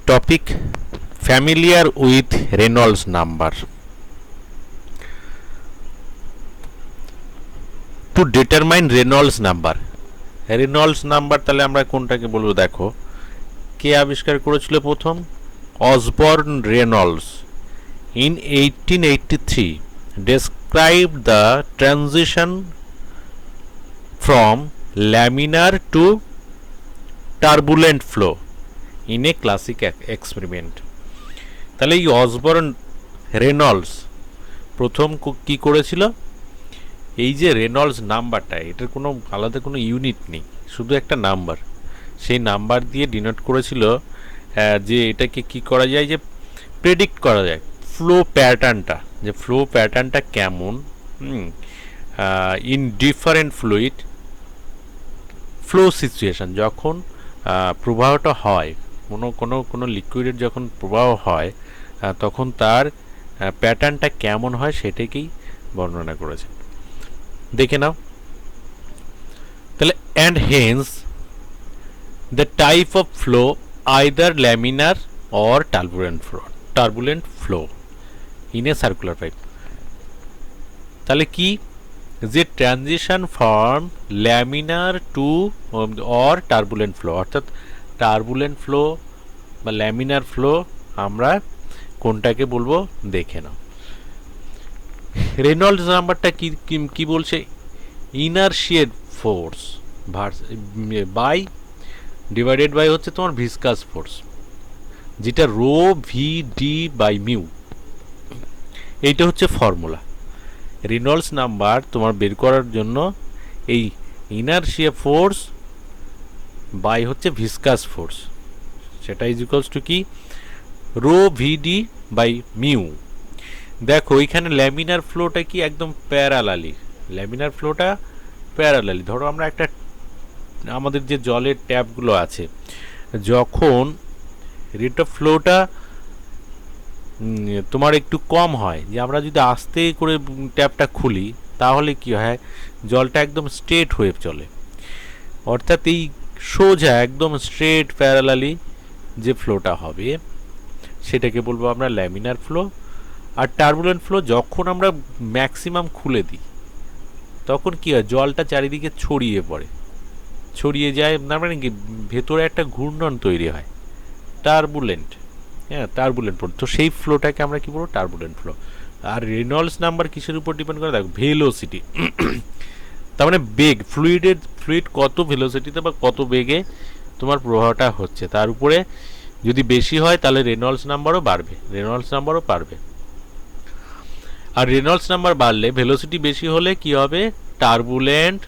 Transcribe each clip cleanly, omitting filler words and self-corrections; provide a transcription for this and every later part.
Topic: familiar with Reynolds number. To determine Reynolds number. Reynolds number তাহলে আমরা কোনটাকে বলবো? দেখো, কে আবিষ্কার করেছিল প্রথম? Osborne Reynolds in 1883 described the transition from laminar to turbulent flow in a classic experiment. তাহলে এই অসবর্ন রেনল্ডস প্রথম কি করেছিল? এই যে রেনল্ডস নাম্বারটা, এটার কোনো আলাদা কোনো ইউনিট নেই, শুধু একটা নাম্বার। সেই নাম্বার দিয়ে ডিনোট করেছিল যে এটাকে কি করা যায়, যে প্রেডিক্ট করা যায় ফ্লো প্যাটার্নটা, যে ফ্লো প্যাটার্নটা কেমন in different fluid flow situation. যখন প্রবাহটা হয়, কোনো লিকুইডের যখন প্রবাহ হয় তখন তার প্যাটার্নটা কেমন হয় সেটাকেই বর্ণনা করেছে। দেখে নাও তাহলে, and hence the type of flow either laminar or turbulent flow in a circular pipe. তাহলে কি, যে transition from laminar to or turbulent flow, অর্থাৎ টার্বুলেন্ট ফ্লো বা ল্যামিনার ফ্লো আমরা কোনটাকে বলবো দেখে নাও। রেনল্ডস নাম্বারটা কি বলছে? Inertial force by divided by হচ্ছে তোমার ভিসকাস ফোর্স, যেটা rho V D by mu. এইটা হচ্ছে ফর্মুলা। রেনল্ডস নাম্বার তোমার বের করার জন্য এই ইনারশিয়া ফোর্স বাই হচ্ছে ভিসকাস ফোর্স, সেটা ইজ ইকুয়ালস টু কি, rho V D by mu. দেখো এখানে ল্যামিনার ফ্লোটা কি একদম প্যারালালি, ল্যামিনার ফ্লোটা প্যারালালি। ধরো আমরা একটা, আমাদের যে জলের ট্যাপগুলো আছে, যখন রেট অফ ফ্লোটা তোমার একটু কম হয়, যে আমরা যদি আস্তে করে ট্যাপটা খুলি তাহলে কি হয়, জলটা একদম স্ট্রেট হয়ে চলে, অর্থাৎ এই সোজা একদম স্ট্রেট প্যারালালি যে ফ্লোটা হবে সেটাকে বলবো আমরা ল্যামিনার ফ্লো। আর টার্বুলেন্ট ফ্লো যখন আমরা ম্যাক্সিমাম খুলে দিই তখন কি হয়, জলটা চারিদিকে ছড়িয়ে পড়ে, ছড়িয়ে যায়, না মানে কি ভেতরে একটা ঘূর্ণন তৈরি হয়, টার্বুলেন্ট। হ্যাঁ, টার্বুলেন্ট ফ্লো। তো সেই ফ্লোটাকে আমরা কি বলবো? Turbulent flow. আর রেনল্ডস নাম্বার কিসের উপর ডিপেন্ড করে? দেখো, ভেলোসিটি, তার মানে বেগ, ফ্লুইড কত ভেলোসিটিতে বা কত বেগে তোমার প্রবাহটা হচ্ছে তার উপরে যদি বেশি হয় তাহলে রেনল্ডস নাম্বারও বাড়বে। আর রেনল্ডস নাম্বার বাড়লে, ভেলোসিটি বেশি হলে কি হবে? টার্বুলেন্ট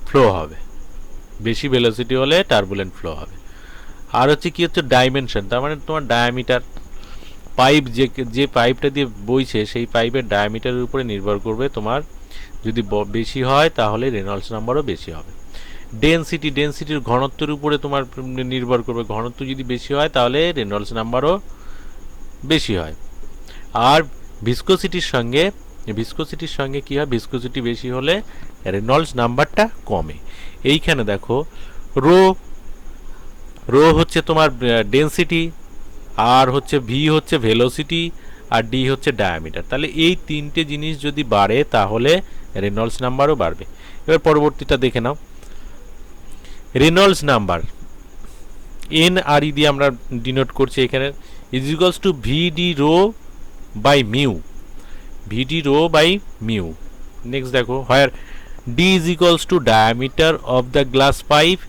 ফ্লো হবে। বেশি ভেলোসিটি হলে টার্বুলেন্ট ফ্লো হবে। আর হচ্ছে কি হচ্ছে ডাইমেনশন, তার মানে তোমার ডায়ামিটার, পাইপ যে পাইপটা দিয়ে বইছে সেই পাইপের ডায়ামিটারের উপরে নির্ভর করবে তোমার। যদি বেশি হয় তাহলে রেনল্ডস নাম্বারও বেশি হবে। ডেনসিটির ঘনত্বের উপরে তোমার নির্ভর করবে, ঘনত্ব যদি বেশি হয় তাহলে রেনল্ডস নাম্বারও বেশি হয়। আর ভিসকোসিটির সঙ্গে কি হয়, ভিসকোসিটি বেশি হলে রেনল্ডস নাম্বারটা কমে। এইখানে দেখো, রো হচ্ছে তোমার ডেনসিটি, আর হচ্ছে ভি হচ্ছে ভেলোসিটি, আর ডি হচ্ছে ডায়ামিটার। তাহলে এই তিনটে জিনিস যদি বাড়ে তাহলে রেনল্ডস নাম্বারও বাড়বে। এবার পরবর্তীটা দেখে নাও। Reynolds number N R E দিয়ে আমরা ডিনোট করছি এখানে, is equals to VD rho by mu. Next দেখো, where D is equals to diameter of the glass pipe.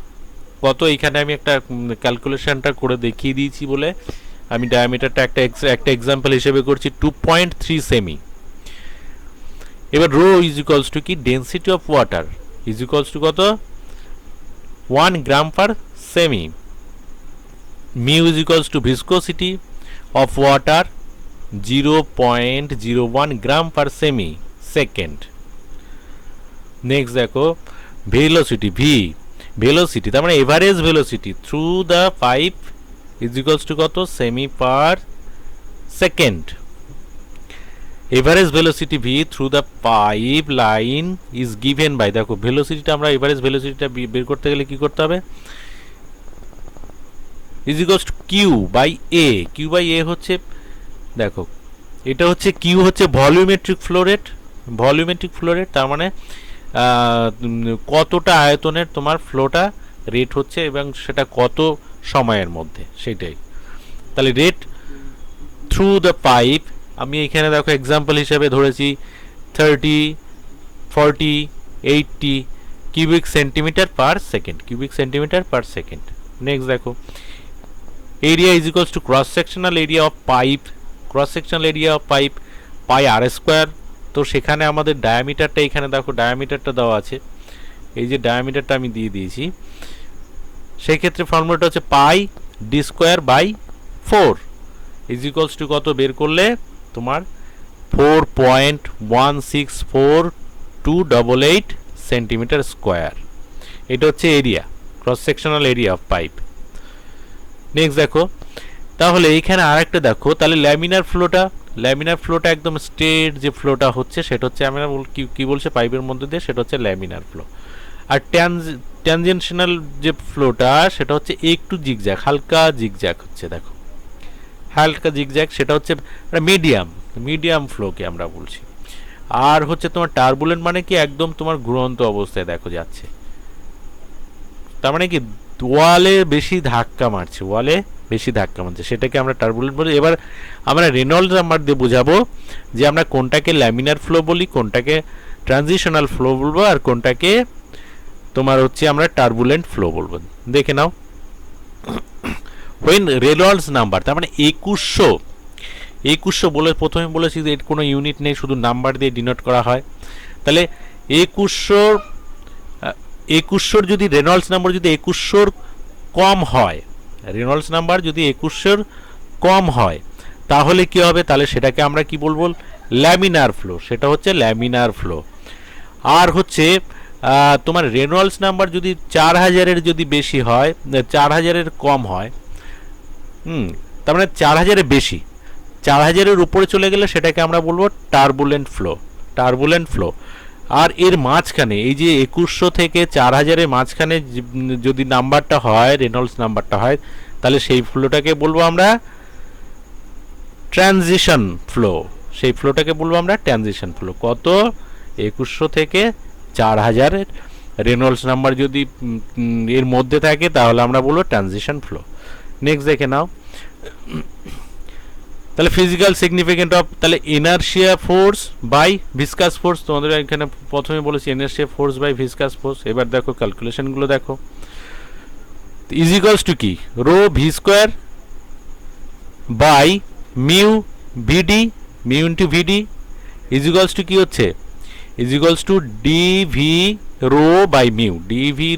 কত, এখানে আমি একটা ক্যালকুলেশনটা করে দেখিয়ে দিয়েছি বলে আমি ডায়ামিটারটা একটা এক্সাম্পল হিসেবে করছি, 2.3 সেমি। এবার রো ইজ ইকুয়ালস টু কি, density of water is equals to কত, 1 gram per cm. Mu is equals to viscosity of water 0.01 gram per cm second. Next দেখো, ভেলোসিটি তার মানে average velocity through the pipe is equals to কত, cm per second. Average velocity V through the pipe line is given by, দেখো ভেলোসিটিটা আমরা average ভেলোসিটিটা বের করতে গেলে কি করতে হবে, is equals to Q by A. Q by A হচ্ছে, দেখো এটা হচ্ছে কিউ হচ্ছে volumetric flow rate. Volumetric flow rate তার মানে কতটা আয়তনের তোমার ফ্লোটা রেট হচ্ছে এবং সেটা কত সময়ের মধ্যে, সেটাই। তাহলে রেট থ্রু দ্য পাইপ, আমি এখানে দেখো এক্সাম্পল হিসেবে ধরেছি 30, 40, 80 cubic centimetre per second, cubic centimetre per second. Next দেখো area is equals to cross sectional area of pipe. Cross sectional area of pipe pi R square. তো সেখানে আমাদের ডায়ামিটারটা, এখানে দেখো ডায়ামিটারটা দেওয়া আছে, এই যে ডায়ামিটারটা আমি দিয়ে দিয়েছি। সেই ক্ষেত্রে ফর্মুলাটা হচ্ছে pi D square by 4 is equals to কত বের করলে তোমার 4.16428 সেন্টিমিটার স্কোয়ার। এটা হচ্ছে area, cross sectional area of pipe. Next দেখো, তাহলে এইখানে আরেকটা দেখো, তাহলে ল্যামিনার ফ্লোটা একদম স্ট্রেট যে ফ্লোটা হচ্ছে সেটা হচ্ছে, আমরা কি বলছে পাইপের মধ্যে দিয়ে, সেটা হচ্ছে ল্যামিনার ফ্লো। আর ট্যানজেনশনাল যে ফ্লোটা সেটা হচ্ছে একটু জিগজ্যাগ, হালকা জিগজ্যাগ হচ্ছে, দেখো হালকা জিগজ্যাগ, সেটা হচ্ছে মিডিয়াম ফ্লোকে আমরা বলছি। আর হচ্ছে তোমার টার্বুলেন্ট মানে কি একদম তোমার ঘুরন্ত অবস্থায় দেখো যাচ্ছে, তার মানে কি ওয়ালে বেশি ধাক্কা মারছে, সেটাকে আমরা টার্বুলেন্ট বলি। এবার আমরা রেনল্ডস নাম্বার দিয়ে বোঝাবো যে আমরা কোনটাকে ল্যামিনার ফ্লো বলি, কোনটাকে ট্রানজিশনাল ফ্লো বলবো, আর কোনটাকে তোমার হচ্ছে আমরা টার্বুলেন্ট ফ্লো বলবো। দেখে নাও, হোয়েন রেনল্ডস নাম্বার, তার মানে 2100 বলে প্রথমে বলেছি যে এর কোনো ইউনিট নেই, শুধু নাম্বার দিয়ে ডিনোট করা হয়। তাহলে 2100 যদি রেনল্ডস নাম্বার যদি 2100 কম হয়, রেনল্ডস নাম্বার যদি 2100 কম হয় তাহলে কি হবে, তাহলে সেটাকে আমরা কি বলবো, ল্যামিনার ফ্লো, সেটা হচ্ছে ল্যামিনার ফ্লো। আর হচ্ছে তোমার রেনল্ডস নাম্বার যদি 4000-এর যদি বেশি হয়, 4000-এর কম হয়, তার মানে 4000-এর বেশি, 4000-এর উপরে চলে গেলে সেটাকে আমরা বলবো টার্বুলেন্ট ফ্লো। আর এর মাঝখানে এই যে 2100 থেকে 4000-এর মাঝখানে যদি নাম্বারটা হয়, রেনল্ডস নাম্বারটা হয়, তাহলে সেই ফ্লোটাকে বলবো আমরা ট্রানজিশন ফ্লো। সেই ফ্লোটাকে বলবো আমরা ট্রানজিশন ফ্লো। কত, 2100 থেকে 4000-এর রেনল্ডস নাম্বার যদি এর মধ্যে থাকে তাহলে আমরা বলবো ট্রানজিশন ফ্লো। নেক্সট দেখে নাও, তাহলে ফিজিক্যাল সিগনিফিকেন্ট অফ, তাহলে inertia force by viscous force, তোমাদের এখানে প্রথমে বলেছি inertia force by viscous force. এবার দেখো ক্যালকুলেশনগুলো দেখো, ইজ ইকুয়ালস টু কি, rho V square by mu VD, mu into VD is equals to কি হচ্ছে, is equals to DV rho by mu, DV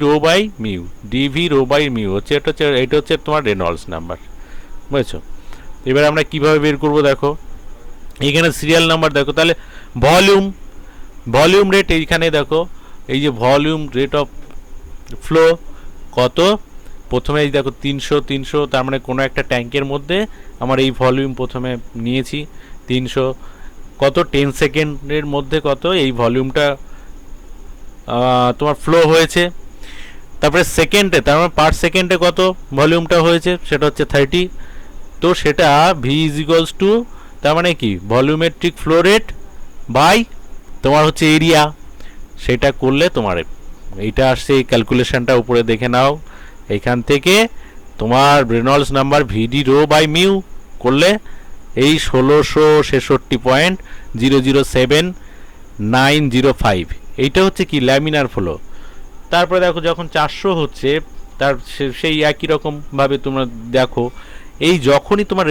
rho by mu হচ্ছে, এটা হচ্ছে তোমার রেনল্ডস নাম্বার, বুঝেছো। এবার আমরা কিভাবে বের করব, দেখো এখানে সিরিয়াল নাম্বার দেখো, তাহলে ভলিউম রেট, এইখানে দেখো এই যে ভলিউম রেট অফ ফ্লো কত, প্রথমে এই দেখো 300, তার মানে কোনো একটা ট্যাঙ্কের মধ্যে আমার এই ভলিউম প্রথমে নিয়েছি 300, কত 10 সেকেন্ডের মধ্যে কত এই ভলিউমটা তোমার ফ্লো হয়েছে। তারপরে সেকেন্ডে, তার মানে পার সেকেন্ডে কত ভলিউমটা হয়েছে, সেটা হচ্ছে 30। তো সেটা ভি ইজ ইকুয়ালস টু, তার মানে কি ভলিউমেট্রিক ফ্লো রেট বাই তোমার হচ্ছে এরিয়া, সেটা করলে তোমার এইটা আসছে, এই ক্যালকুলেশনটা উপরে দেখে নাও, এইখান থেকে তোমার Reynolds number VD rho by mu করলে এই 1666.007,905, এইটা হচ্ছে কি ল্যামিনার ফ্লো। তারপরে দেখো যখন 400 হচ্ছে, তার সেই একই রকমভাবে তোমরা দেখো, এই যখনই তোমার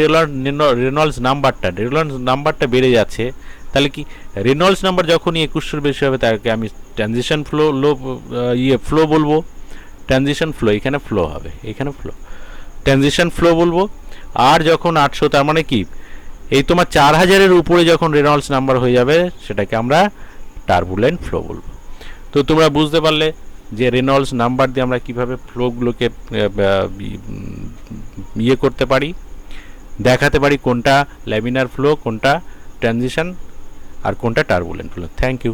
রেনল্ডস নাম্বারটা বেড়ে যাচ্ছে, তাহলে কি রেনল্ডস নাম্বার যখনই 2100 বেশি হবে তাকে আমি ট্রানজিশন ফ্লো বলবো, ট্রানজিশন ফ্লো, এখানে ফ্লো হবে, এখানে ফ্লো, ট্রানজিশন ফ্লো বলবো। আর যখন 800, তার মানে কি এই তোমার 4000-এর উপরে যখন রেনল্ডস নাম্বার হয়ে যাবে সেটাকে আমরা টার্বুলেন্ট ফ্লো বলবো। তো তোমরা বুঝতে পারলে যে রেনল্ডস নাম্বার দিয়ে আমরা কিভাবে ফ্লোগুলোকে করতে পারি, দেখাতে পারি কোনটা ল্যামিনার ফ্লো, কোনটা ট্রানজিশন, আর কোনটা টার্বুলেন্ট ফ্লো। Thank you.